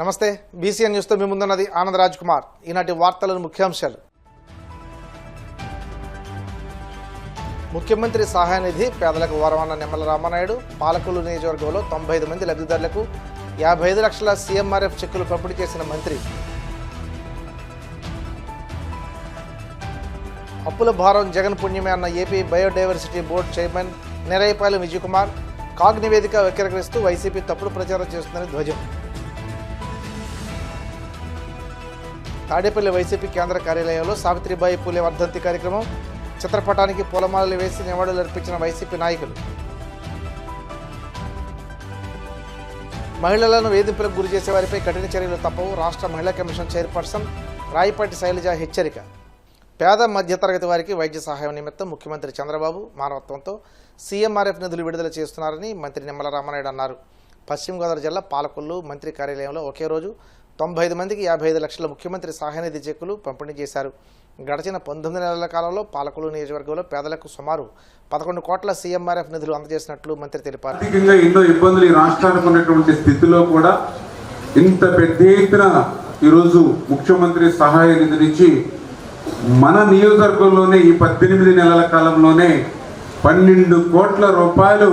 నమస్తే బీసీఎన్ న్యూస్తో మీ ముందున్నది ఆనంద్ రాజ్ కుమార్. ఈనాటి వార్తలను ముఖ్యాంశాలు. ముఖ్యమంత్రి సహాయ నిధి పేదలకు వరమన్న నిమ్మల రామనాయుడు. పాలకొల్లు నియోజకవర్గంలో 95 మంది లబ్ధిదారులకు 55 లక్షల సీఎంఆర్ఎఫ్ చెక్కులు పంపిణీ చేసిన మంత్రి. అప్పుల భారం జగన్ పుణ్యమే అన్న ఏపీ బయోడైవర్సిటీ బోర్డు చైర్మన్ నెరైపాలెం విజయ్ కుమార్. కాగ్ నివేదిక వక్రీకరిస్తూ వైసీపీ తప్పుడు ప్రచారం చేస్తుందని ధ్వజం. తాడేపల్లి వైసీపీ కేంద్ర కార్యాలయంలో సావిత్రిబాయి పూలే వర్ధంతి కార్యక్రమం. చిత్రపటానికి పూలమాలలు వేసి నివాళులు అర్పించిన వైసీపీ నాయకులు. మహిళలను వేధింపులకు గురి చేసే వారిపై కఠిన చర్యలు తప్పవు. రాష్ట్ర మహిళా కమిషన్ చైర్పర్సన్ రాయపాటి శైలజ హెచ్చరిక. పేద మధ్యతరగతి వారికి వైద్య సహాయం నిమిత్తం ముఖ్యమంత్రి చంద్రబాబు మానవత్వంతో సీఎంఆర్ఎఫ్ నిధులు విడుదల చేస్తున్నారని మంత్రి నిమ్మల రామనాయుడు అన్నారు. పశ్చిమ గోదావరి జిల్లా పాలకొల్లు మంత్రి కార్యాలయంలో ఒకే రోజు 95 మందికి 55 లక్షల ముఖ్యమంత్రి సహాయనిధి చెక్కులు పంపిణీ చేశారు. గడిచిన 19 నెలల కాలంలో పాలకొల్లు నియోజకవర్గంలో పేదలకు సుమారు 11 కోట్ల సీఎంఆర్ఎఫ్ నిధులు అందజేసినట్లు మంత్రి తెలిపారు. ఎన్నో ఇబ్బందులు ఈ రాష్ట్రానికి ఉన్నటువంటి స్థితిలో కూడా ఇంత పెద్ద ఎత్తున ఈరోజు ముఖ్యమంత్రి సహాయ నిధి నుంచి మన నియోజకవర్గంలోనే ఈ 18 నెలల కాలంలోనే 12 కోట్ల రూపాయలు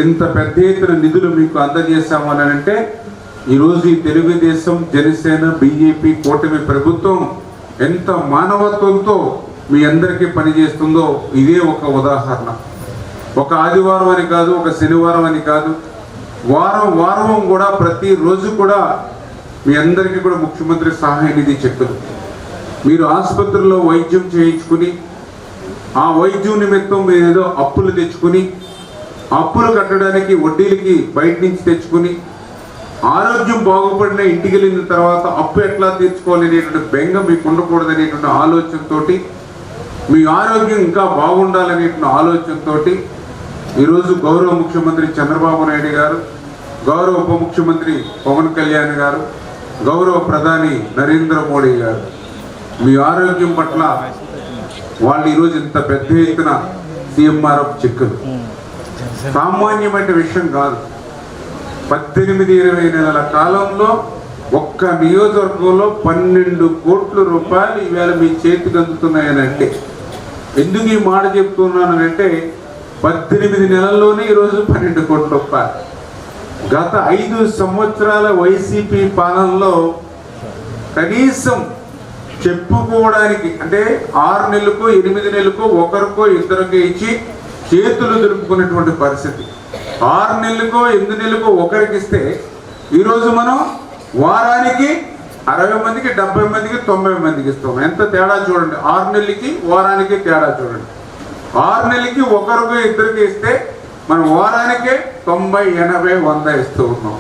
ఇంత పెద్ద ఎత్తున నిధులు మీకు అందజేశాము అని అంటే ఈరోజు ఈ తెలుగుదేశం, జనసేన, బీజేపీ కూటమి ప్రభుత్వం ఎంత మానవత్వంతో మీ అందరికీ పనిచేస్తుందో ఇదే ఒక ఉదాహరణ. ఒక ఆదివారం అని కాదు, ఒక శనివారం అని కాదు, వారం కూడా ప్రతిరోజు కూడా మీ అందరికీ కూడా ముఖ్యమంత్రి సహాయ నిధి చెక్కులు. మీరు ఆసుపత్రుల్లో వైద్యం చేయించుకుని ఆ వైద్యం నిమిత్తం మీరు ఏదో అప్పులు తెచ్చుకుని అప్పులు కట్టడానికి వడ్డీలకి బయట నుంచి తెచ్చుకుని ఆరోగ్యం బాగుపడిన ఇంటికి వెళ్ళిన తర్వాత అప్పు ఎట్లా తీర్చుకోవాలనేటువంటి బెంగ మీకు ఉండకూడదనేటువంటి ఆలోచనతో, మీ ఆరోగ్యం ఇంకా బాగుండాలనేటువంటి ఆలోచనతో ఈరోజు గౌరవ ముఖ్యమంత్రి చంద్రబాబు నాయుడు గారు, గౌరవ ఉప ముఖ్యమంత్రి పవన్ కళ్యాణ్ గారు, గౌరవ ప్రధాని నరేంద్ర మోడీ గారు మీ ఆరోగ్యం పట్ల వాళ్ళు ఈరోజు ఇంత పెద్ద ఎత్తున సీఎంఆర్ఎఫ్ చెక్కులు సామాన్యమైన విషయం కాదు. 18-20 నెలల కాలంలో ఒక్క నియోజకవర్గంలో 12 కోట్ల రూపాయలు ఈవేళ మీ చేతికి అందుతున్నాయనంటే, ఎందుకు ఈ మాట చెప్తున్నానంటే 18 నెలల్లోనే ఈరోజు 12 కోట్ల రూపాయలు. గత 5 సంవత్సరాల వైసీపీ పాలనలో కనీసం చెప్పుకోవడానికి అంటే 6 నెలలకో 8 నెలలకో ఒకరికో ఇద్దరికో ఇచ్చి చేతులు దులుపుకునేటువంటి పరిస్థితి. 6 నెలలకో 8 నెలలకో ఒకరికి ఇస్తే ఈరోజు మనం వారానికి 60 మందికి 70 మందికి 90 మందికి ఇస్తాం. ఎంత తేడా చూడండి. 6 నెలలకి వారానికి తేడా చూడండి. 6 నెలలకి ఒకరికి ఇద్దరికి ఇస్తే మనం వారానికే 90, 80, 100 ఇస్తూ ఉన్నాం.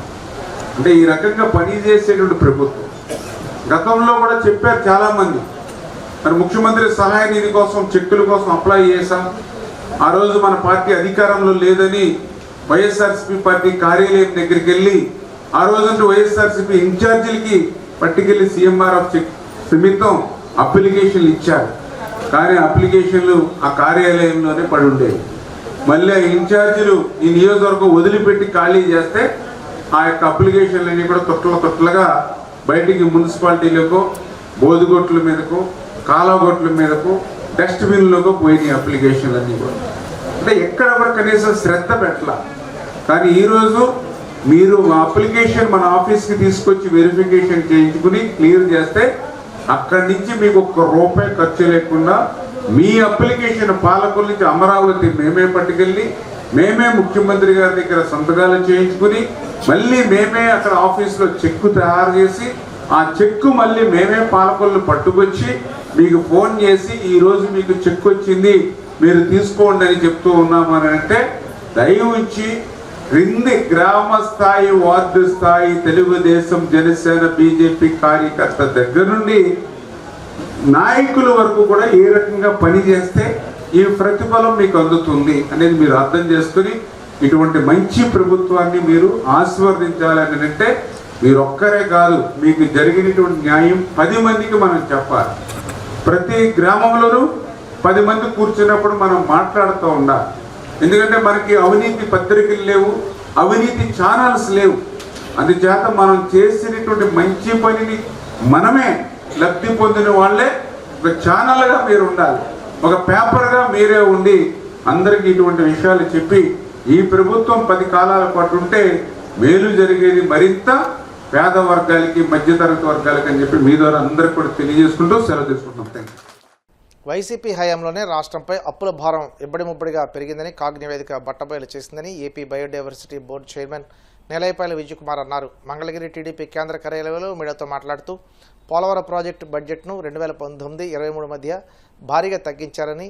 అంటే ఈ రకంగా పనిచేసేటువంటి ప్రభుత్వం. గతంలో కూడా చెప్పారు చాలామంది, మరి ముఖ్యమంత్రి సహాయ నిధి కోసం చెక్కుల కోసం అప్లై చేశాం. ఆ రోజు మన పార్టీ అధికారంలో లేదని వైఎస్ఆర్సీపీ పార్టీ కార్యాలయం దగ్గరికి వెళ్ళి ఆ రోజు వైఎస్ఆర్సీపీ ఇన్ఛార్జీలకి పట్టుకెళ్ళి సీఎంఆర్ఎఫ్ చెక్ నిమిత్తం అప్లికేషన్లు ఇచ్చారు. కానీ అప్లికేషన్లు ఆ కార్యాలయంలోనే పడి ఉండేవి. మళ్ళీ ఆ ఇన్ఛార్జీలు ఈ నియోజకవర్గం వదిలిపెట్టి ఖాళీ చేస్తే ఆ యొక్క అప్లికేషన్లన్నీ కూడా తొట్టలుగా బయటికి మున్సిపాలిటీలకు, బోధుగొట్ల మీదకు, కాలువగొట్ల మీదకు, డస్ట్బిన్లకు పోయినాయి అప్లికేషన్లన్నీ కూడా. అంటే ఎక్కడ కూడా కనీసం శ్రద్ధ పెట్టాల. కానీ ఈరోజు మీరు అప్లికేషన్ మన ఆఫీస్కి తీసుకొచ్చి వెరిఫికేషన్ చేయించుకుని క్లియర్ చేస్తే అక్కడి నుంచి మీకు ₹1 ఖర్చు లేకుండా మీ అప్లికేషన్ పాలకొల్లు నుంచి అమరావతి మేమే పట్టుకెళ్ళి మేమే ముఖ్యమంత్రి గారి దగ్గర సంతకాలు చేయించుకుని మళ్ళీ మేమే అక్కడ ఆఫీస్లో చెక్కు తయారు చేసి ఆ చెక్కు మళ్ళీ మేమే పాలకొల్లు పట్టుకొచ్చి మీకు ఫోన్ చేసి ఈరోజు మీకు చెక్కు వచ్చింది మీరు తీసుకోండి అని చెప్తూ ఉన్నామని అంటే, దయవుంచి క్రింది గ్రామ స్థాయి, వార్డు స్థాయి తెలుగుదేశం, జనసేన, బీజేపీ కార్యకర్త దగ్గర నుండి నాయకుల వరకు కూడా ఏ రకంగా పని చేస్తే ఈ ప్రతిఫలం మీకు అందుతుంది అనేది మీరు అర్థం చేసుకుని ఇటువంటి మంచి ప్రభుత్వాన్ని మీరు ఆశీర్వదించాలని అంటే మీరు ఒక్కరే కాదు, మీకు జరిగినటువంటి న్యాయం 10 మందికి మనం చెప్పాలి. ప్రతి గ్రామంలోనూ 10 మంది కూర్చున్నప్పుడు మనం మాట్లాడుతూ ఉండాలి. ఎందుకంటే మనకి అవినీతి పత్రికలు లేవు, అవినీతి ఛానల్స్ లేవు. అందుచేత మనం చేసినటువంటి మంచి పనిని మనమే లబ్ధి పొందిన వాళ్ళే ఒక ఛానల్గా మీరు ఉండాలి, ఒక పేపర్గా మీరే ఉండి అందరికీ ఇటువంటి విషయాలు చెప్పి ఈ ప్రభుత్వం 10 కాలాల పాటు ఉంటే మేలు జరిగేది మరింత పేద వర్గాలకి మధ్యతరగతి వర్గాలకి అని చెప్పి మీ ద్వారా అందరికి కూడా తెలియజేసుకుంటూ సెలవు తీసుకుంటాం. Thank you. వైసీపీ హయాంలోనే రాష్ట్రంపై అప్పుల భారం ఇబ్బడి ముబ్బడిగా పెరిగిందని కాగ్ నివేదిక బట్టబయలు చేసిందని ఏపీ బయోడైవర్సిటీ బోర్డు చైర్మన్ నెలైపాయల విజయకుమార్ అన్నారు. మంగళగిరి టీడీపీ కేంద్ర కార్యాలయంలో మీడియాతో మాట్లాడుతూ పోలవరం ప్రాజెక్టు బడ్జెట్ను 2019-23 మధ్య భారీగా తగ్గించారని,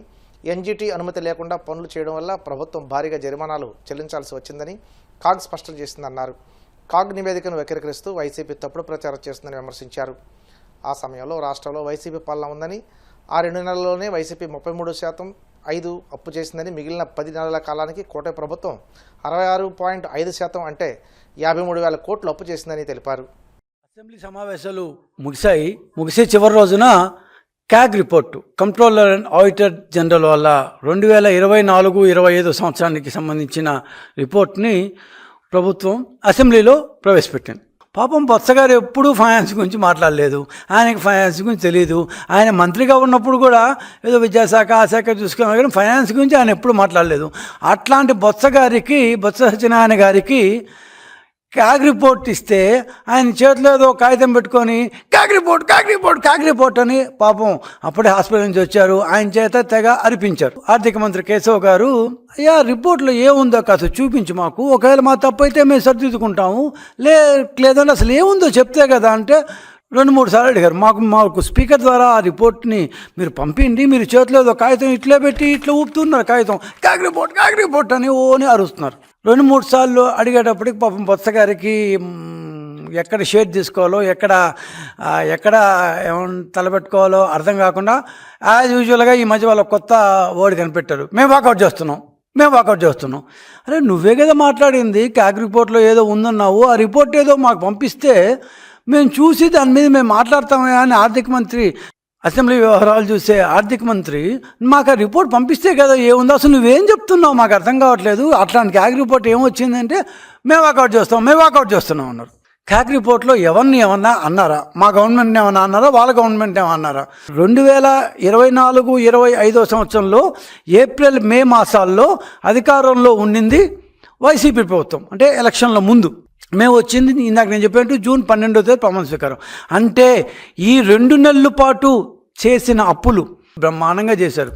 ఎన్జీటీ అనుమతి లేకుండా పనులు చేయడం వల్ల ప్రభుత్వం భారీగా జరిమానాలు చెల్లించాల్సి వచ్చిందని కాగ్ స్పష్టం చేసిందన్నారు. కాగ్ నివేదికను వక్రీకరిస్తూ వైసీపీ తప్పుడు ప్రచారం చేస్తుందని విమర్శించారు. ఆ సమయంలో రాష్ట్రంలో వైసీపీ పాలన ఉందని, ఆ 2 నెలల్లోనే వైసీపీ 33.5% అప్పు చేసిందని, మిగిలిన 10 నెలల కాలానికి కూటమి ప్రభుత్వం 66.5% అంటే 53,000 కోట్లు అప్పు చేసిందని తెలిపారు. అసెంబ్లీ సమావేశాలు ముగిసే చివరి రోజున CAG report, controller and auditor general వల్ల 2024-25 సంవత్సరానికి సంబంధించిన రిపోర్ట్ని ప్రభుత్వం అసెంబ్లీలో ప్రవేశపెట్టింది. పాపం బొత్సగారు ఎప్పుడూ ఫైనాన్స్ గురించి మాట్లాడలేదు, ఆయనకి ఫైనాన్స్ గురించి తెలియదు. ఆయన మంత్రిగా ఉన్నప్పుడు కూడా ఏదో విద్యాశాఖ ఆ శాఖ చూసుకున్నారు, కానీ ఫైనాన్స్ గురించి ఆయన ఎప్పుడు మాట్లాడలేదు. అట్లాంటి బొత్స సత్యనారాయణ గారికి క్యాగ్ రిపోర్ట్ ఇస్తే ఆయన చేతిలో ఏదో కాగితం పెట్టుకొని క్యాగ్ రిపోర్ట్ అని పాపం అప్పుడే హాస్పిటల్ నుంచి వచ్చారు, ఆయన చేత తెగ అరిపించారు. ఆర్థిక మంత్రి కేశవ్ గారు, అయ్యా రిపోర్ట్లో ఏముందో కాస్త చూపించు మాకు, ఒకవేళ మా తప్పు అయితే మేము సరిదిద్దుకుంటాము, లేదంటే అసలు ఏముందో చెప్తే కదా అంటే 2-3 సార్లు అడిగారు. మాకు స్పీకర్ ద్వారా ఆ రిపోర్ట్ని మీరు పంపిండి, మీరు చేతిలో ఏదో కాగితం ఇట్లా పెట్టి ఇట్లా ఊపుతున్నారు, కాగితం క్యాగ్ రిపోర్ట్ అని ఓని అరుస్తున్నారు. 2-3 సార్లు అడిగేటప్పటికి పాపం బొత్స గారికి ఎక్కడ షేర్ తీసుకోవాలో, ఎక్కడ తలపెట్టుకోవాలో అర్థం కాకుండా యాజ్ యూజువల్గా ఈ మధ్య వాళ్ళ కొత్త వర్డ్ కనిపెట్టారు, మేము వాకౌట్ చేస్తున్నాం. అరే నువ్వే కదా మాట్లాడింది, క్యాగ్ రిపోర్ట్లో ఏదో ఉందన్నావు, ఆ రిపోర్ట్ ఏదో మాకు పంపిస్తే మేము చూసి దాని మీద మేము మాట్లాడతామే అని ఆర్థిక మంత్రి, అసెంబ్లీ వ్యవహారాలు చూసే ఆర్థిక మంత్రి మాకు ఆ రిపోర్ట్ పంపిస్తే కదా ఏముందో, అసలు నువ్వేం చెప్తున్నావు మాకు అర్థం కావట్లేదు, అట్లాంటి క్యాగ్ రిపోర్ట్ ఏమొచ్చిందంటే మేము వాకౌట్ చేస్తున్నాం అన్నారు. క్యాగ్ రిపోర్ట్లో ఏమన్నా అన్నారా? మా గవర్నమెంట్ ఏమన్నా అన్నారా? వాళ్ళ గవర్నమెంట్ ఏమన్నా అన్నారా? 2024-25 సంవత్సరంలో ఏప్రిల్ మే మాసాల్లో అధికారంలో ఉండింది వైసీపీ ప్రభుత్వం, అంటే ఎలక్షన్ల ముందు. మేము వచ్చింది ఇందాక నేను చెప్పినట్టు జూన్ 12వ తేదీ ప్రమాణ స్వీకారం. అంటే ఈ 2 నెలల పాటు చేసిన అప్పులు బ్రహ్మాండంగా చేశారు.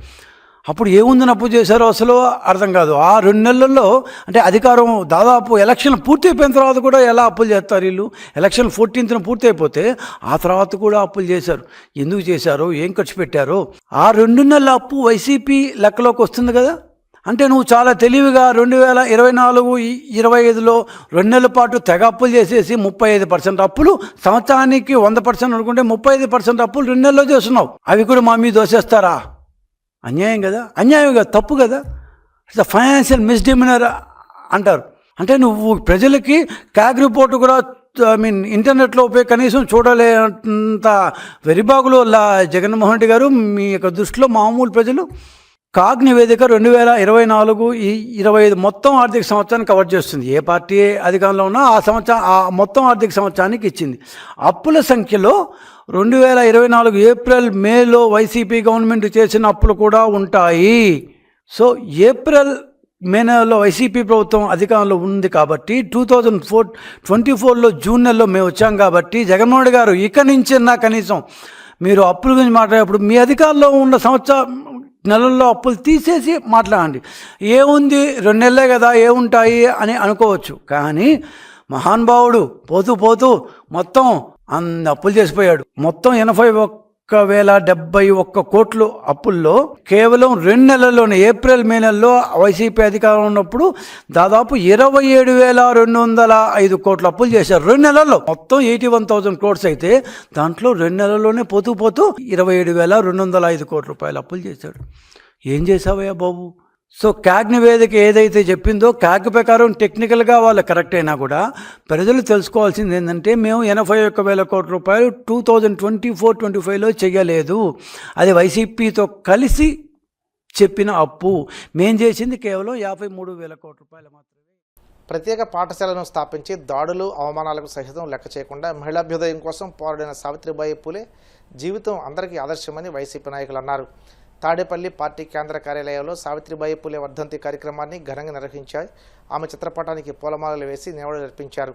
అప్పుడు ఏముందని అప్పు చేశారో అసలు అర్థం కాదు. ఆ 2 నెలల్లో అంటే అధికారం దాదాపు ఎలక్షన్ పూర్తి అయిపోయిన తర్వాత కూడా ఎలా అప్పులు చేస్తారు వీళ్ళు? ఎలక్షన్ 14th పూర్తి అయిపోతే ఆ తర్వాత కూడా అప్పులు చేశారు. ఎందుకు చేశారో, ఏం ఖర్చు పెట్టారో, ఆ 2 నెలల అప్పు వైసీపీ లెక్కలోకి వస్తుంది కదా. అంటే నువ్వు చాలా తెలివిగా 2024-25లో 2 నెలల పాటు తెగ అప్పులు చేసేసి 35% అప్పులు, సంవత్సరానికి 100% అనుకుంటే 35% అప్పులు 2 నెలల్లో చేస్తున్నావు. అవి కూడా మా మీద దోసేస్తారా? అన్యాయం కదా, తప్పు కదా. ఫైనాన్షియల్ మిస్డిమినర్ అంటారు. అంటే నువ్వు ప్రజలకి క్యాగ్ రిపోర్టు కూడా ఇంటర్నెట్లో పోయి కనీసం చూడలేంత వెరిబాగులో జగన్మోహన్ రెడ్డి గారు మీ యొక్క దృష్టిలో మామూలు ప్రజలు. కాగ్ నివేదిక 2024-25 మొత్తం ఆర్థిక సంవత్సరాన్ని కవర్ చేస్తుంది. ఏ పార్టీ అధికారంలో ఉన్నా ఆ మొత్తం ఆర్థిక సంవత్సరానికి ఇచ్చింది. అప్పుల సంఖ్యలో 2024 ఏప్రిల్ మేలో వైసీపీ గవర్నమెంట్ చేసిన అప్పులు కూడా ఉంటాయి. సో ఏప్రిల్ మే నెలలో వైసీపీ ప్రభుత్వం అధికారంలో ఉంది కాబట్టి 2024లో జూన్ నెలలో మేము వచ్చాం కాబట్టి జగన్మోహన్ రెడ్డి గారు ఇక నుంచి కనీసం మీరు అప్పుల గురించి మాట్లాడేప్పుడు మీ అధికారంలో ఉన్న నెలల్లో అప్పులు తీసేసి మాట్లాడండి. ఏముంది 2 నెలలే కదా ఏముంటాయి అని అనుకోవచ్చు, కానీ మహానుభావుడు పోతూ మొత్తం అన్ని అప్పులు చేసిపోయాడు. మొత్తం 81,071 కోట్లు అప్పుల్లో కేవలం 2 నెలల్లోనే ఏప్రిల్ మే నెలలో వైసీపీ అధికారం ఉన్నప్పుడు దాదాపు 27,205 కోట్ల అప్పులు చేశారు 2 నెలల్లో. మొత్తం 81,000 క్రోడ్స్ అయితే దాంట్లో 2 నెలల్లోనే పోతూ 27,205 కోట్ల రూపాయలు అప్పులు చేశాడు. ఏం చేసావయ్యా బాబు? సో క్యాగ్ నివేదిక ఏదైతే చెప్పిందో క్యాగ్ ప్రకారం టెక్నికల్గా వాళ్ళు కరెక్ట్ అయినా కూడా ప్రజలు తెలుసుకోవాల్సింది ఏంటంటే మేము 81,000 కోట్ల రూపాయలు 2024-25లో చేయలేదు. అది వైసీపీతో కలిసి చెప్పిన అప్పు. మేం చేసింది కేవలం 53,000 కోట్ల రూపాయలు మాత్రమే. ప్రత్యేక పాఠశాలను స్థాపించి దాడులు అవమానాలకు సహితం లెక్క చేయకుండా మహిళాభ్యుదయం కోసం పోరాడిన సావిత్రిబాయి పూలే జీవితం అందరికీ ఆదర్శమని వైసీపీ నాయకులు అన్నారు. తాడేపల్లి పార్టీ కేంద్ర కార్యాలయంలో సావిత్రిబాయి పూలే వర్ధంతి కార్యక్రమాన్ని ఘనంగా నిర్వహించారు. ఆమె చిత్రపటానికి పూలమాలలు వేసి నివాళులర్పించారు.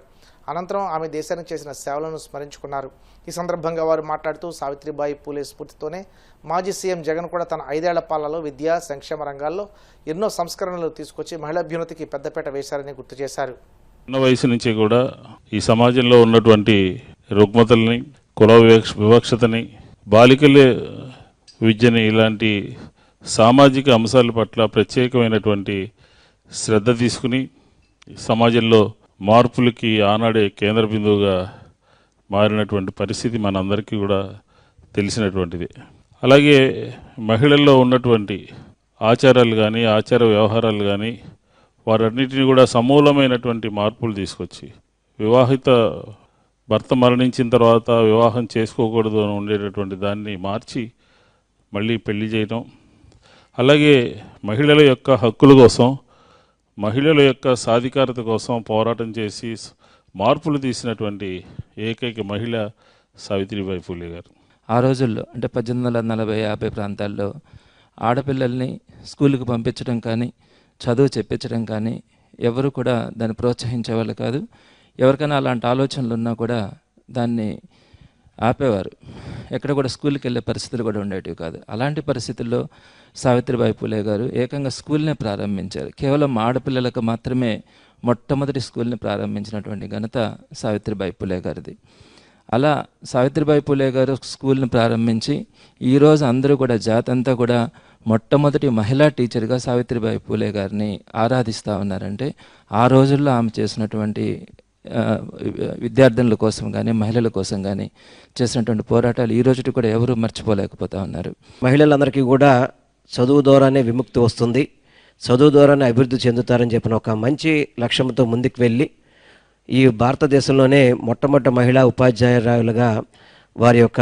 అనంతరం ఆమె దేశానికి చేసిన సేవలను స్మరించుకున్నారు. ఈ సందర్భంగా వారు మాట్లాడుతూ సావిత్రిబాయి పూలే స్ఫూర్తితోనే మాజీ సీఎం జగన్ కూడా తన 5 ఏళ్ల పాలనలో విద్యా సంక్షేమ రంగాల్లో ఎన్నో సంస్కరణలు తీసుకొచ్చి మహిళాభ్యున్నతికి పెద్దపీట వేశారని గుర్తు చేశారు. చిన్న వయసు నుంచి కూడా ఈ సమాజంలో ఉన్నటువంటి రుగ్మతల్ని, కుల వివక్షతని, బాలికలే విద్యని, ఇలాంటి సామాజిక అంశాల పట్ల ప్రత్యేకమైనటువంటి శ్రద్ధ తీసుకుని సమాజంలో మార్పులకి ఆనాడే కేంద్ర బిందువుగా మారినటువంటి పరిస్థితి మనందరికీ కూడా తెలిసినటువంటిది. అలాగే మహిళల్లో ఉన్నటువంటి ఆచారాలు కానీ, ఆచార వ్యవహారాలు కానీ, వారన్నిటిని కూడా సమూలమైనటువంటి మార్పులు తీసుకొచ్చి వివాహిత భర్త మరణించిన తర్వాత వివాహం చేసుకోకూడదు అని ఉండేటటువంటి దాన్ని మార్చి మళ్ళీ పెళ్లి చేయడం, అలాగే మహిళల యొక్క హక్కుల కోసం, మహిళల యొక్క సాధికారత కోసం పోరాటం చేసి మార్పులు తీసినటువంటి ఏకైక మహిళ సావిత్రిబాయి పూలే గారు. ఆ రోజుల్లో అంటే 1840-50 ప్రాంతాల్లో ఆడపిల్లల్ని స్కూల్కి పంపించడం కానీ, చదువు చెప్పించడం కానీ ఎవరు కూడా దాన్ని ప్రోత్సహించేవాళ్ళు కాదు. ఎవరికైనా అలాంటి ఆలోచనలు ఉన్నా కూడా దాన్ని ఆపేవారు. ఎక్కడ కూడా స్కూల్కి వెళ్ళే పరిస్థితులు కూడా ఉండేటివి కాదు. అలాంటి పరిస్థితుల్లో సావిత్రిబాయి పూలే గారు ఏకంగా స్కూల్నే ప్రారంభించారు. కేవలం ఆడపిల్లలకు మాత్రమే మొట్టమొదటి స్కూల్ని ప్రారంభించినటువంటి ఘనత సావిత్రిబాయి పూలే గారిది. అలా సావిత్రిబాయి పూలే గారు స్కూల్ని ప్రారంభించి ఈరోజు అందరూ కూడా జాతంతా కూడా మొట్టమొదటి మహిళా టీచర్గా సావిత్రిబాయి పూలే గారిని ఆరాధిస్తూ ఉన్నారంటే ఆ రోజుల్లో ఆమె చేసినటువంటి విద్యార్థుల కోసం కానీ, మహిళల కోసం కానీ చేసినటువంటి పోరాటాలు ఈ రోజుకి కూడా ఎవరూ మర్చిపోలేకపోతూ ఉన్నారు. మహిళలందరికీ కూడా చదువు ద్వారానే విముక్తి వస్తుంది, చదువు ద్వారానే అభివృద్ధి చెందుతారని చెప్పిన ఒక మంచి లక్ష్యంతో ముందుకు వెళ్ళి ఈ భారతదేశంలోనే మొట్టమొదటి మహిళా ఉపాధ్యాయురాలుగా వారి యొక్క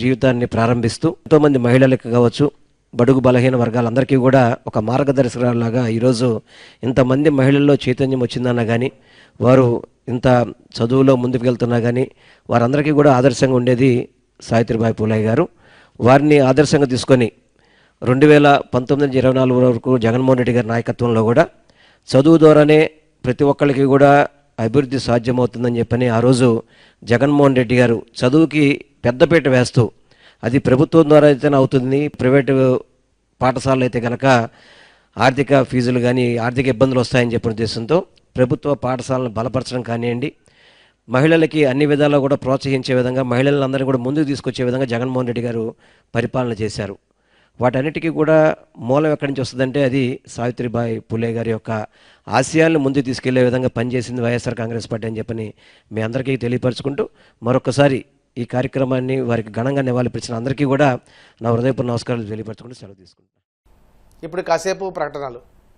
జీవితాన్ని ప్రారంభిస్తూ ఎంతోమంది మహిళలకు కావచ్చు, బడుగు బలహీన వర్గాలందరికీ కూడా ఒక మార్గదర్శకురాలాగా ఈరోజు ఇంతమంది మహిళల్లో చైతన్యం వచ్చిందన్నా కానీ, వారు ఇంత చదువులో ముందుకు వెళ్తున్నా కానీ వారందరికీ కూడా ఆదర్శంగా ఉండేది సావిత్రిబాయి పూలే గారు. వారిని ఆదర్శంగా తీసుకొని 2019-24 వరకు జగన్మోహన్ రెడ్డి గారి నాయకత్వంలో కూడా చదువు ద్వారానే ప్రతి ఒక్కరికి కూడా అభివృద్ధి సాధ్యమవుతుందని చెప్పని ఆ రోజు జగన్మోహన్ రెడ్డి గారు చదువుకి పెద్దపీట వేస్తూ, అది ప్రభుత్వం ద్వారా అయితేనే అవుతుంది, ప్రైవేటు పాఠశాలలు అయితే కనుక ఆర్థిక ఫీజులు కానీ ఆర్థిక ఇబ్బందులు వస్తాయని చెప్పిన ఉద్దేశంతో ప్రభుత్వ పాఠశాలను బలపరచడం కానివ్వండి, మహిళలకి అన్ని విధాలా కూడా ప్రోత్సహించే విధంగా, మహిళలందరినీ కూడా ముందుకు తీసుకొచ్చే విధంగా జగన్మోహన్ రెడ్డి గారు పరిపాలన చేశారు. వాటన్నిటికీ కూడా మూలం ఎక్కడి నుంచి వస్తుందంటే అది సావిత్రిబాయి పూలే గారి యొక్క ఆశయాలను ముందుకు తీసుకెళ్లే విధంగా పనిచేసింది వైఎస్ఆర్ కాంగ్రెస్ పార్టీ అని చెప్పని మీ అందరికీ తెలియపరచుకుంటూ మరొకసారి ఈ కార్యక్రమాన్ని వారికి ఘనంగా నివాళులర్పించిన అందరికీ కూడా నా హృదయపూర్వక నమస్కారాలు తెలియపరచుకుంటూ సెలవు తీసుకుంటాను. ఇప్పుడు కాసేపు ప్రకటనలు.